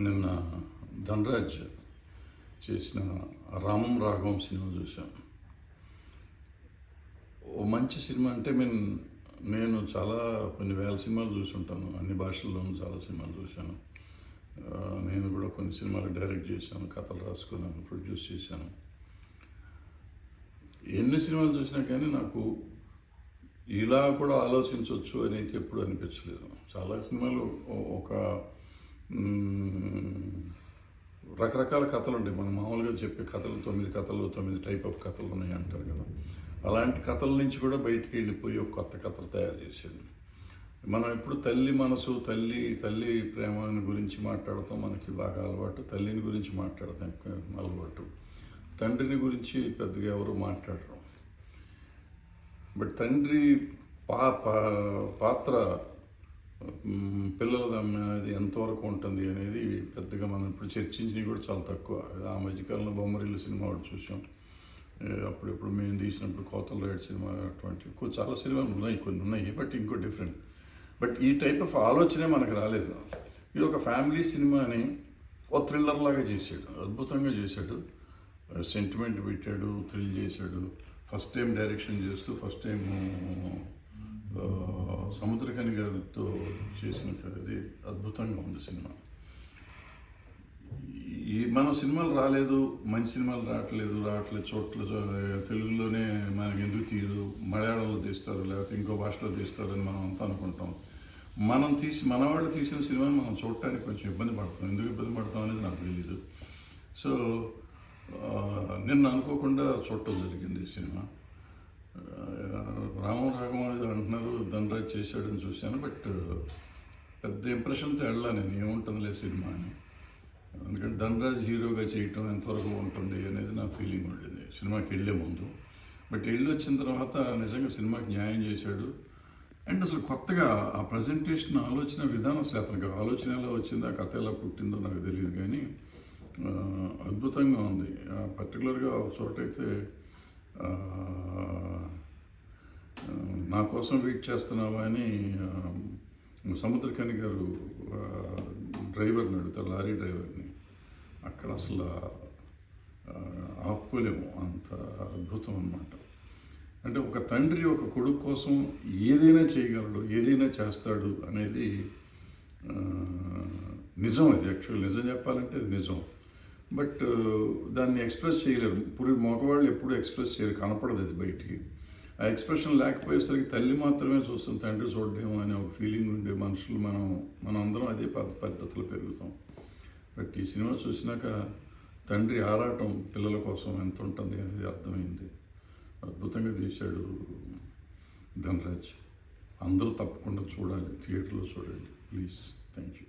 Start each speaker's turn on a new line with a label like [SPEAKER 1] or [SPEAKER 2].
[SPEAKER 1] నిన్న ధనరాజ్ చేసిన రామం రాఘవం సినిమా చూశాను. ఓ మంచి సినిమా అంటే నేను చాలా కొన్ని వేల సినిమాలు చూసుంటాను, అన్ని భాషల్లోనూ చాలా సినిమాలు చూశాను. నేను కూడా కొన్ని సినిమాలు డైరెక్ట్ చేశాను, కథలు రాసుకున్నాను, ప్రొడ్యూస్ చేశాను. ఎన్ని సినిమాలు చూసినా కానీ నాకు ఇలా కూడా ఆలోచించవచ్చు అనేది ఎప్పుడు అనిపించలేదు. చాలా సినిమాలు ఒక రకరకాల కథలు ఉంటాయి. మనం మామూలుగా చెప్పే కథలు 9 టైప్ ఆఫ్ కథలు ఉన్నాయి అంటారు కదా. అలాంటి కథల నుంచి కూడా బయటికి వెళ్ళిపోయి ఒక కొత్త కథలు తయారు చేసేది. మనం ఎప్పుడు తల్లి మనసు, తల్లి ప్రేమ గురించి మాట్లాడతాం, మనకి బాగా అలవాటు. తల్లిని గురించి మాట్లాడతాం అలవాటు. తండ్రిని గురించి పెద్దగా ఎవరు మాట్లాడరు. బట్ తండ్రి పాత్ర పిల్లల అనేది ఎంతవరకు ఉంటుంది అనేది పెద్దగా మనం ఇప్పుడు చర్చించినవి కూడా చాలా తక్కువ. ఆ మధ్యకాలంలో బొమ్మరిల్లు సినిమా ఒకటి చూసాం. అప్పుడెప్పుడు మేము తీసినప్పుడు కోతల రైడ్ సినిమా, అటువంటి చాలా సినిమాలు ఉన్నాయి, కొన్ని ఉన్నాయి, బట్ ఇంకో డిఫరెంట్. బట్ ఈ టైప్ ఆఫ్ ఆలోచనే మనకు రాలేదు. ఇది ఒక ఫ్యామిలీ సినిమాని ఒక థ్రిల్లర్ లాగా చేశాడు, అద్భుతంగా చేశాడు. సెంటిమెంట్ పెట్టాడు, థ్రిల్ చేశాడు. ఫస్ట్ టైం డైరెక్షన్ చేస్తూ ఫస్ట్ టైం సముద్రకని గారితో చేసిన అది అద్భుతంగా ఉంది సినిమా. మన సినిమాలు రాలేదు, మంచి సినిమాలు రావట్లేదు చోట్ల తెలుగులోనే మనకి ఎందుకు తీయరు, మలయాళంలో తీస్తారు లేకపోతే ఇంకో భాషలో తీస్తారని మనం అంతా అనుకుంటాం. మన వాళ్ళు తీసిన సినిమాని మనం చూడటానికి కొంచెం ఇబ్బంది పడతాం. ఎందుకు ఇబ్బంది పడతాం అనేది నాకు తెలీదు. సో నిన్న అనుకోకుండా చూడటం జరిగింది ఈ సినిమా. రామం రాఘవం అంటున్నారు, ధనరాజ్ చేశాడని చూశాను. బట్ పెద్ద ఇంప్రెషన్తో వెళ్ళా నేను, ఏముంటుందిలే సినిమా అని. ఎందుకంటే ధనరాజ్ హీరోగా చేయటం ఎంతవరకు ఉంటుంది అనేది నా ఫీలింగ్ ఉండేది సినిమాకి వెళ్ళే ముందు. బట్ వెళ్ళి వచ్చిన తర్వాత నిజంగా సినిమాకి న్యాయం చేశాడు. అండ్ అసలు కొత్తగా ఆ ప్రజెంటేషన్ ఆలోచన విధానం, అసలు అతనికి ఆలోచన ఎలా వచ్చిందో, ఆ కథ ఎలా పుట్టిందో నాకు తెలియదు, కానీ అద్భుతంగా ఉంది. పర్టికులర్గా ఒక చోటైతే నా కోసం వెయిట్ చేస్తున్నావా అని సముద్రకని గారు డ్రైవర్ని అడుగుతారు, లారీ డ్రైవర్ని. అక్కడ అసలు ఆపుకోలేము, అంత అద్భుతం అన్నమాట. అంటే ఒక తండ్రి ఒక కొడుకు కోసం ఏదైనా చేయగలడు, ఏదైనా చేస్తాడు అనేది నిజం. అది యాక్చువల్ నిజం చెప్పాలంటే అది నిజం. బట్ దాన్ని ఎక్స్ప్రెస్ చేయలేరు. ఇప్పుడు మగవాళ్ళు ఎప్పుడు ఎక్స్ప్రెస్ చేయరు, కనపడదు అది బయటికి. ఆ ఎక్స్ప్రెషన్ లేకపోయేసరికి తల్లి మాత్రమే చూస్తాం, తండ్రి చూడలేము అనే ఒక ఫీలింగ్ ఉండే మనుషులు మనం అందరం అదే పద్ధతిలో పెరుగుతాం. బట్ ఈ సినిమా చూసినాక తండ్రి ఆరాటం పిల్లల కోసం ఎంత ఉంటుంది అనేది అర్థమైంది. అద్భుతంగా తీశాడు ధనరాజ్. అందరూ తప్పకుండా చూడాలి, థియేటర్లో చూడండి ప్లీజ్. Thank you.